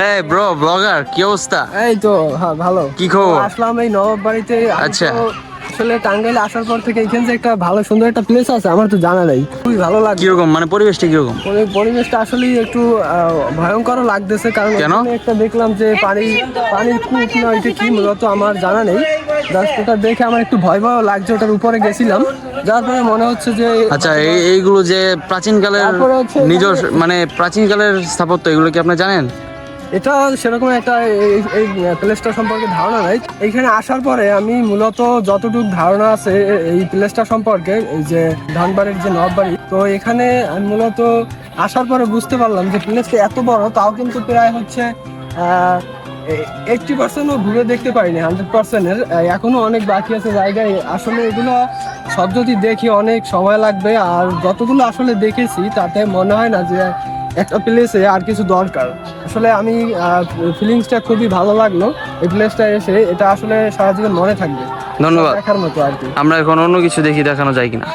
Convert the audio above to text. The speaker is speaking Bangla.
এই ব্রো ব্লগার, কি অবস্থা? এই তো ভালো। কি খবর? আসলাম এই নবাব বাড়িতে। আচ্ছা। আসলে টাঙ্গাইলে আসার পর থেকে এখানে যে একটা ভালো সুন্দর একটা প্লেস আছে আমার তো জানা নেই, খুবই ভালো লাগে। কিরকম মানে পরিবেশটা কিরকম? পরিবেশটা আসলে একটু ভয়ঙ্কর লাগতেছে, কারণ কেন? এখানে একটা দেখলাম যে পানির কূপ না এটা কি মূলত আমার জানা নেই। জাস্ট ওটা দেখে আমার একটু ভয় ভয় লাগছে। ওটার উপরে গেছিলাম, যার পরে মনে হচ্ছে যে আচ্ছা, এইগুলো যে প্রাচীনকালের তারপরে হচ্ছে নিজস্ব মানে প্রাচীনকালের স্থাপত্য, এগুলো কি আপনি জানেন? এটা সেরকম একটা এই প্লেসটা সম্পর্কে ধারণা নাই। এখানে আসার পরে আমি মূলত যতটুকু ধারণা আছে এই প্লেসটা সম্পর্কে, এই যে ধানবাড়ির যে নবাববাড়ি, তো এখানে আমি মূলত আসার পরে বুঝতে পারলাম যে প্লেসটা এত বড়, তাও কিন্তু প্রায় হচ্ছে 80%ও ঘুরে দেখতে পারিনি। 100%-এর এখনো অনেক বাকি আছে জায়গায়। আসলে এগুলো সব যদি দেখি অনেক সময় লাগবে, আর যতগুলো আসলে দেখেছি তাতে মনে হয় না যে একটা প্লেসে আর কিছু দরকার। আসলে আমি ফিলিংসটা খুবই ভালো লাগলো এই প্লেসটা এসে। এটা আসলে সারা জীবন মনে থাকবে, ধন্যবাদ। দেখার মতো আর কি। আমরা এখন অন্য কিছু দেখি, দেখানো যায় কিনা।